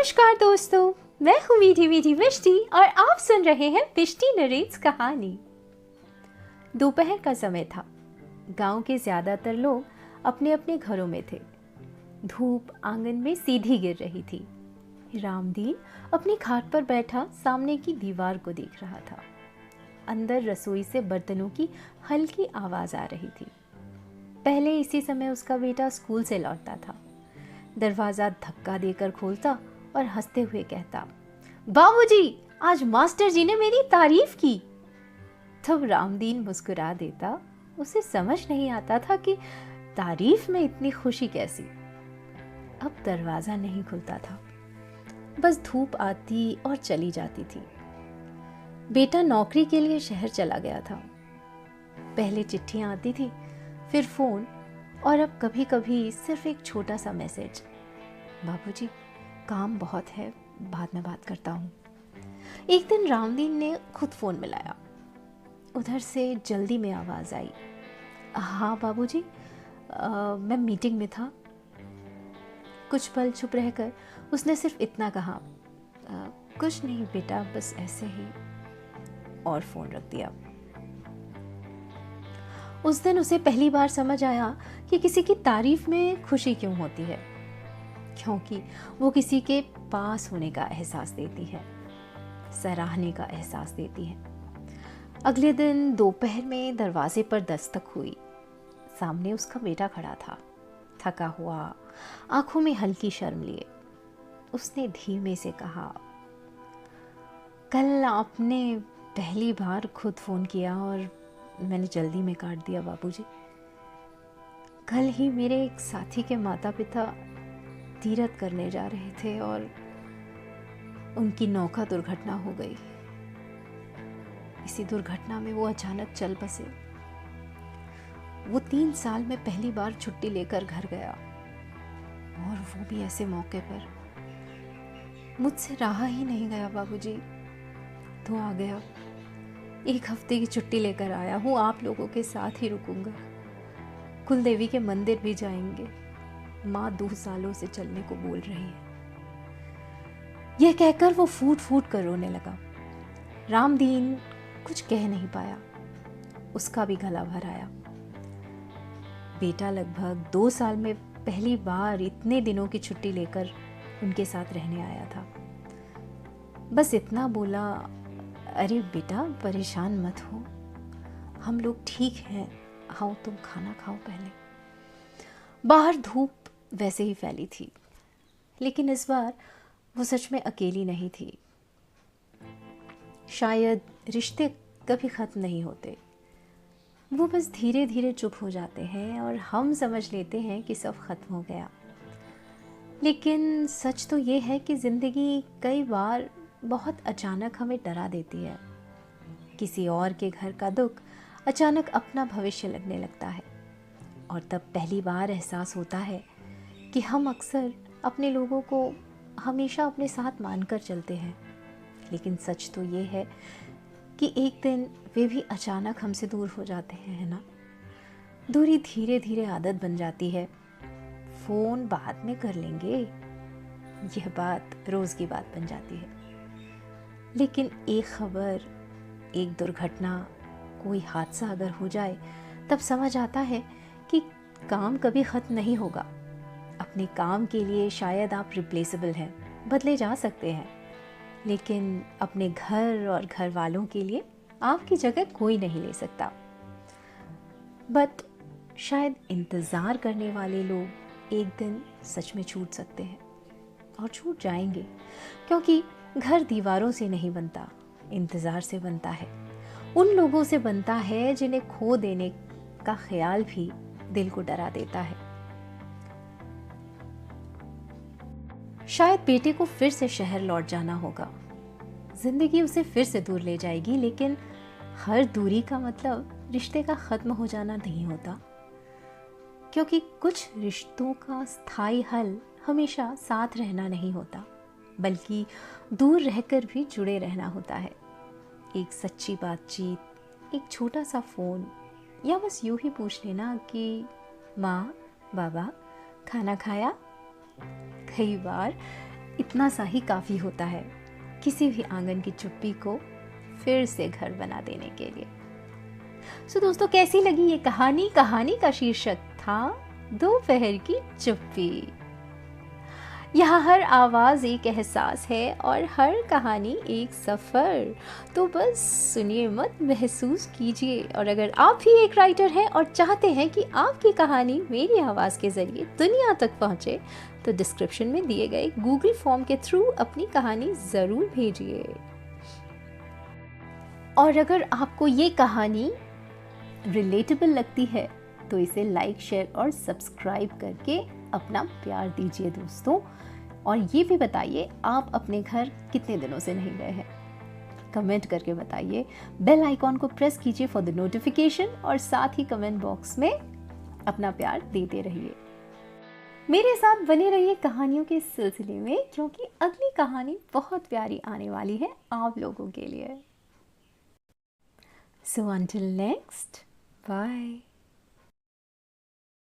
नमस्कार दोस्तों, मैं हूँ मीठी मीठी मिष्टी और आप सुन रहे हैं मिष्टी नरेट्स कहानी। दोपहर का समय था। गांव के ज्यादातर लोग अपने अपने घरों में थे। धूप आंगन में सीधी गिर रही थी। रामदीन अपनी खाट पर बैठा सामने की दीवार को देख रहा था। अंदर रसोई से बर्तनों की हल्की आवाज आ रही थी। पहले इसी समय उसका बेटा स्कूल से लौटता था। दरवाजा धक्का देकर खोलता और हंसते हुए कहता, बाबूजी, आज मास्टर जी ने मेरी तारीफ की। तब रामदीन मुस्कुरा देता। उसे समझ नहीं आता था कि तारीफ में इतनी खुशी कैसी। अब दरवाजा नहीं खुलता था, बस धूप आती और चली जाती थी। बेटा नौकरी के लिए शहर चला गया था। पहले चिट्ठियां आती थी, फिर फोन और अब कभी कभी सिर्फ एक छोटा सा मैसेज, बाबूजी काम बहुत है, बाद में बात करता हूँ। एक दिन रामदीन ने खुद फोन मिलाया। उधर से जल्दी में आवाज आई, हाँ बाबूजी, मैं मीटिंग में था। कुछ पल चुप रहकर उसने सिर्फ इतना कहा, कुछ नहीं बेटा, बस ऐसे ही, और फोन रख दिया। उस दिन उसे पहली बार समझ आया कि किसी की तारीफ में खुशी क्यों होती है, क्योंकि वो किसी के पास होने का एहसास देती है, सराहने का एहसास देती है। अगले दिन दोपहर में दरवाजे पर दस्तक हुई। सामने उसका बेटा खड़ा था, थका हुआ, आंखों में हल्की शर्म लिए। उसने धीमे से कहा, कल आपने पहली बार खुद फोन किया और मैंने जल्दी में काट दिया बाबूजी। कल ही मेरे एक साथी के माता पिता तीरथ करने जा रहे थे और उनकी नौका दुर्घटना हो गई। इसी दुर्घटना में वो अचानक चल बसे। वो 3 साल में पहली बार छुट्टी लेकर घर गया, और वो भी ऐसे मौके पर। मुझसे रहा ही नहीं गया बाबूजी, तो आ गया। 1 हफ्ते की छुट्टी लेकर आया हूँ, आप लोगों के साथ ही रुकूंगा। कुल देवी के मंदिर भी जाएंगे। माँ 2 सालों से चलने को बोल रही है। यह कहकर वो फूट फूट कर रोने लगा। रामदीन कुछ कह नहीं पाया। उसका भी गला भर आया। बेटा लगभग 2 साल में पहली बार इतने दिनों की छुट्टी लेकर उनके साथ रहने आया था। बस इतना बोला, अरे बेटा परेशान मत हो, हम लोग ठीक हैं, आओ तुम खाना खाओ पहले। बाहर धूप वैसे ही फैली थी, लेकिन इस बार वो सच में अकेली नहीं थी। शायद रिश्ते कभी खत्म नहीं होते, वो बस धीरे धीरे चुप हो जाते हैं और हम समझ लेते हैं कि सब खत्म हो गया। लेकिन सच तो ये है कि जिंदगी कई बार बहुत अचानक हमें डरा देती है। किसी और के घर का दुख अचानक अपना भविष्य लगने लगता है, और तब पहली बार एहसास होता है कि हम अक्सर अपने लोगों को हमेशा अपने साथ मानकर चलते हैं। लेकिन सच तो ये है कि एक दिन वे भी अचानक हमसे दूर हो जाते हैं, है ना। दूरी धीरे धीरे आदत बन जाती है। फोन बाद में कर लेंगे, यह बात रोज की बात बन जाती है। लेकिन एक खबर, एक दुर्घटना, कोई हादसा अगर हो जाए, तब समझ आता है कि काम कभी खत्म नहीं होगा। अपने काम के लिए शायद आप रिप्लेसेबल हैं, बदले जा सकते हैं, लेकिन अपने घर और घर वालों के लिए आपकी जगह कोई नहीं ले सकता। बट शायद इंतज़ार करने वाले लोग एक दिन सच में छूट सकते हैं, और छूट जाएंगे, क्योंकि घर दीवारों से नहीं बनता, इंतज़ार से बनता है। उन लोगों से बनता है जिन्हें खो देने का ख्याल भी दिल को डरा देता है। शायद बेटे को फिर से शहर लौट जाना होगा। जिंदगी उसे फिर से दूर ले जाएगी, लेकिन हर दूरी का मतलब रिश्ते का खत्म हो जाना नहीं होता, क्योंकि कुछ रिश्तों का स्थायी हल हमेशा साथ रहना नहीं होता, बल्कि दूर रहकर भी जुड़े रहना होता है। एक सच्ची बातचीत, एक छोटा सा फ़ोन, या बस यूं ही पूछ लेना कि माँ, बाबा, खाना खाया। कई बार इतना सा ही काफ़ी होता है किसी भी आंगन की चुप्पी को फिर से घर बना देने के लिए। सो दोस्तों, कैसी लगी ये कहानी? कहानी का शीर्षक था दोपहर की चुप्पी। यहाँ हर आवाज़ एक एहसास है और हर कहानी एक सफ़र। तो बस सुनिए मत, महसूस कीजिए। और अगर आप भी एक राइटर हैं और चाहते हैं कि आपकी कहानी मेरी आवाज़ के ज़रिए दुनिया तक पहुँचे, तो डिस्क्रिप्शन में दिए गए गूगल फॉर्म के थ्रू अपनी कहानी ज़रूर भेजिए। और अगर आपको ये कहानी रिलेटेबल लगती है तो इसे लाइक, शेयर और सब्सक्राइब करके अपना प्यार दीजिए दोस्तों। और ये भी बताइए आप अपने घर कितने दिनों से नहीं गए हैं, कमेंट करके बताइए। बेल आइकॉन को प्रेस कीजिए फॉर द नोटिफिकेशन और साथ ही कमेंट बॉक्स में अपना प्यार देते रहिए। मेरे साथ बने रहिए कहानियों के सिलसिले में, क्योंकि अगली कहानी बहुत प्यारी आने वाली है आप लोगों के लिए। So until next, bye.